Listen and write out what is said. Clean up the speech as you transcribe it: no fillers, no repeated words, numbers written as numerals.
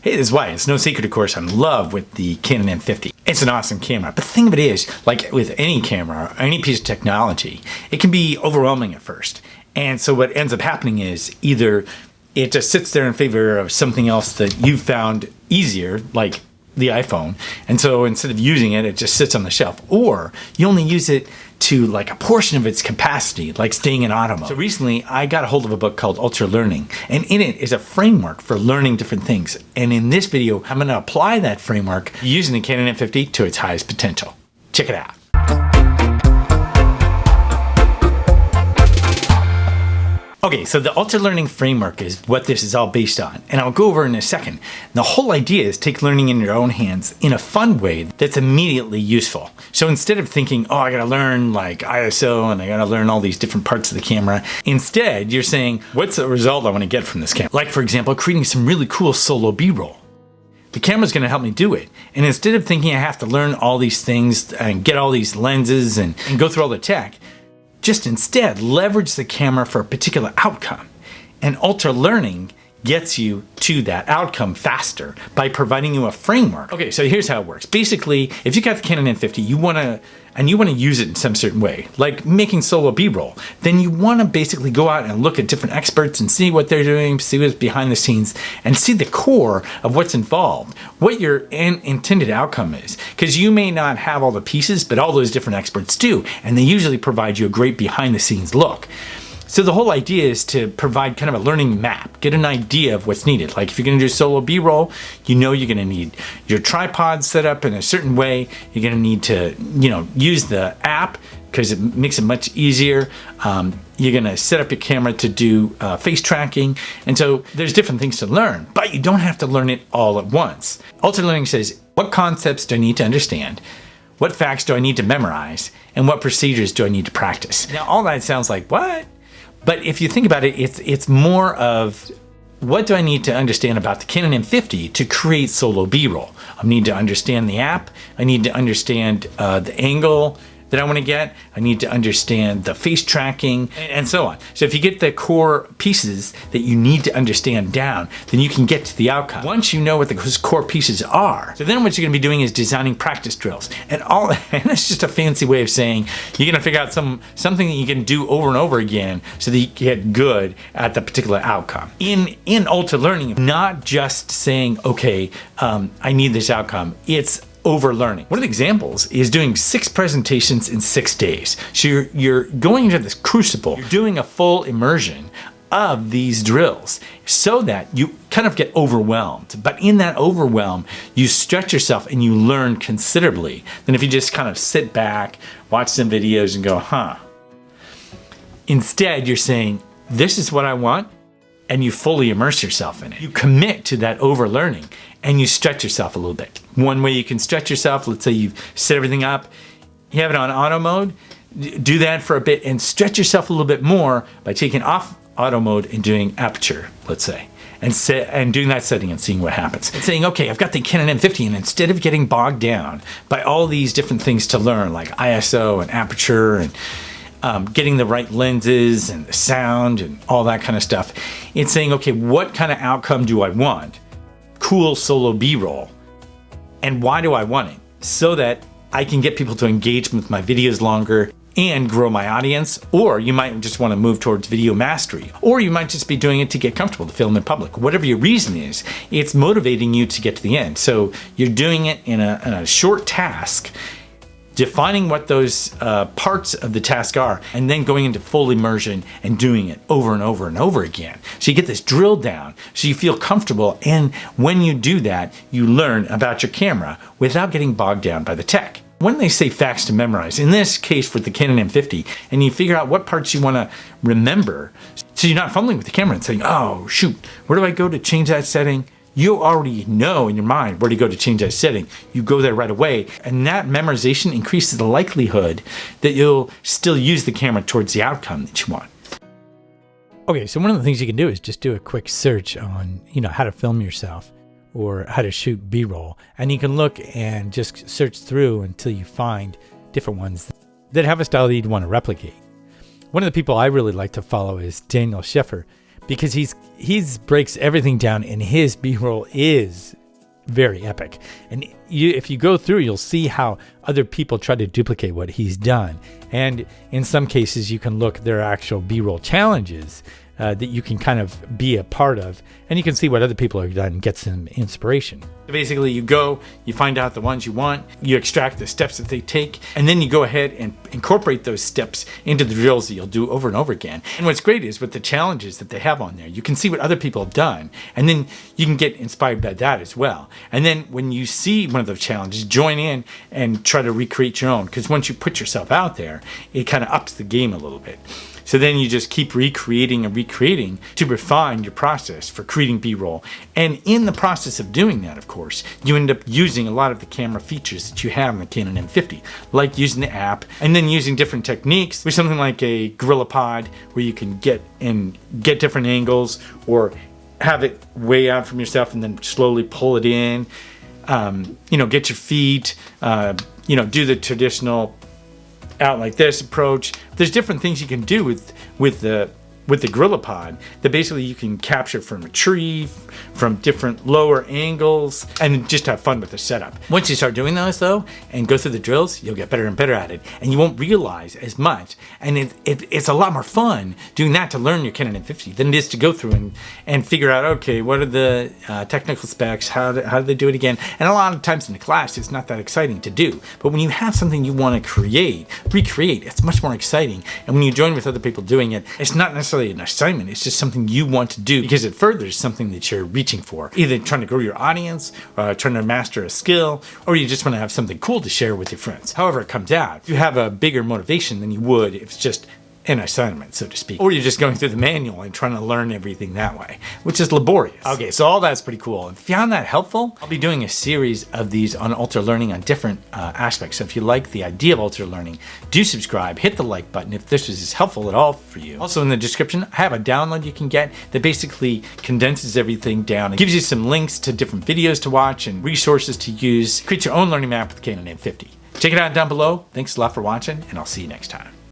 Hey, this is Wyatt. It's no secret, of course, I'm in love with the Canon M50. It's an awesome camera. But the thing of it is, like with any camera or any piece of technology, it can be overwhelming at first. And so what ends up happening is either it just sits there in favor of something else that you found easier, like the iPhone. And so instead of using it, it just sits on the shelf. Or you only use it to like a portion of its capacity, like staying in auto mode. So recently I got a hold of a book called Ultralearning, and in it is a framework for learning different things. And in this video, I'm gonna apply that framework using the Canon M50 to its highest potential. Check it out. Okay, so the Ultralearning framework is what this is all based on, and I'll go over in a second. The whole idea is take learning in your own hands in a fun way that's immediately useful. So instead of thinking, oh, I gotta learn like ISO and I gotta learn all these different parts of the camera, instead you're saying, what's the result I wanna get from this camera? Like for example, creating some really cool solo B-roll. The camera's gonna help me do it. And instead of thinking I have to learn all these things and get all these lenses and go through all the tech, just instead leverage the camera for a particular outcome. And Ultralearning gets you to that outcome faster by providing you a framework. Okay, so here's how it works. Basically, if you got the Canon M50, you wanna use it in some certain way, like making solo B-roll, then you wanna basically go out and look at different experts and see what they're doing, see what's behind the scenes, and see the core of what's involved, what your intended outcome is. Because you may not have all the pieces, but all those different experts do, and they usually provide you a great behind the scenes look. So the whole idea is to provide kind of a learning map, get an idea of what's needed. Like if you're gonna do solo B-roll, you know you're gonna need your tripod set up in a certain way. You're gonna need to, use the app because it makes it much easier. You're gonna set up your camera to do face tracking. And so there's different things to learn, but you don't have to learn it all at once. Ultralearning says, what concepts do I need to understand? What facts do I need to memorize? And what procedures do I need to practice? Now all that sounds like, what? But if you think about it, it's more of what do I need to understand about the Canon M50 to create solo B-roll? I need to understand the app. I need to understand the angle that I want to get. I need to understand the face tracking and so on. So if you get the core pieces that you need to understand down, then you can get to the outcome. Once you know what those core pieces are, so then what you're going to be doing is designing practice drills. And that's just a fancy way of saying you're going to figure out something that you can do over and over again so that you get good at the particular outcome. In Ultralearning, not just saying, okay, I need this outcome. It's overlearning. One of the examples is doing 6 presentations in 6 days. So you're going into this crucible, you're doing a full immersion of these drills so that you kind of get overwhelmed. But in that overwhelm, you stretch yourself and you learn considerably than if you just kind of sit back, watch some videos and go, huh. Instead, you're saying, this is what I want, and you fully immerse yourself in it. You commit to that overlearning and you stretch yourself a little bit. One way you can stretch yourself, let's say you've set everything up, you have it on auto mode, do that for a bit and stretch yourself a little bit more by taking off auto mode and doing aperture, let's say, and doing that setting and seeing what happens. And saying, okay, I've got the Canon M50, and instead of getting bogged down by all these different things to learn, like ISO and aperture and getting the right lenses and the sound and all that kind of stuff, it's saying, okay, what kind of outcome do I want? Cool solo B-roll. And why do I want it? So that I can get people to engage with my videos longer and grow my audience. Or you might just want to move towards video mastery. Or you might just be doing it to get comfortable to film in public. Whatever your reason is, it's motivating you to get to the end. So you're doing it in a short task, defining what those parts of the task are, and then going into full immersion and doing it over and over and over again. So you get this drill down, so you feel comfortable, and when you do that, you learn about your camera without getting bogged down by the tech. When they say facts to memorize, in this case for the Canon M50, and you figure out what parts you want to remember, so you're not fumbling with the camera and saying, oh shoot, where do I go to change that setting? You already know in your mind where to go to change that setting. You go there right away, and that memorization increases the likelihood that you'll still use the camera towards the outcome that you want. Okay, so one of the things you can do is just do a quick search on, how to film yourself or how to shoot B-roll, and you can look and just search through until you find different ones that have a style that you'd want to replicate. One of the people I really like to follow is Daniel Scheffer. because he's breaks everything down, and his B-roll is very epic. And if you go through, you'll see how other people try to duplicate what he's done. And in some cases, you can look at their actual B-roll challenges that you can kind of be a part of, and you can see what other people have done and get some inspiration. So basically, you go, you find out the ones you want, you extract the steps that they take, and then you go ahead and incorporate those steps into the drills that you'll do over and over again. And what's great is with the challenges that they have on there, you can see what other people have done, and then you can get inspired by that as well. And then when you see one of those challenges, join in and try to recreate your own, because once you put yourself out there, it kind of ups the game a little bit. So then you just keep recreating and recreating to refine your process for creating B-roll. And in the process of doing that, of course, you end up using a lot of the camera features that you have in the Canon M50, like using the app and then using different techniques with something like a gorilla pod, where you can get different angles, or have it way out from yourself and then slowly pull it in. Get your feet, do the traditional out like this approach. There's different things you can do with the gorilla pod that basically you can capture from a tree, from different lower angles, and just have fun with the setup. Once you start doing those though, and go through the drills, you'll get better and better at it, and you won't realize as much. And it's a lot more fun doing that to learn your Canon M50 than it is to go through and figure out, okay, what are the technical specs, how do they do it again? And a lot of times in the class, it's not that exciting to do. But when you have something you want to recreate, it's much more exciting. And when you join with other people doing it, it's not necessarily an assignment, it's just something you want to do because it furthers something that you're reaching for, either trying to grow your audience, trying to master a skill, or you just want to have something cool to share with your friends. However it comes out, you have a bigger motivation than you would if it's just an assignment, so to speak, or you're just going through the manual and trying to learn everything that way, which is laborious. Okay, so all that's pretty cool. If you found that helpful, I'll be doing a series of these on Ultralearning on different aspects. So if you like the idea of Ultralearning, do subscribe, hit the like button if this was helpful at all for you. Also in the description, I have a download you can get that basically condenses everything down. It gives you some links to different videos to watch and resources to use. Create your own learning map with Canon M50. Check it out down below. Thanks a lot for watching, and I'll see you next time.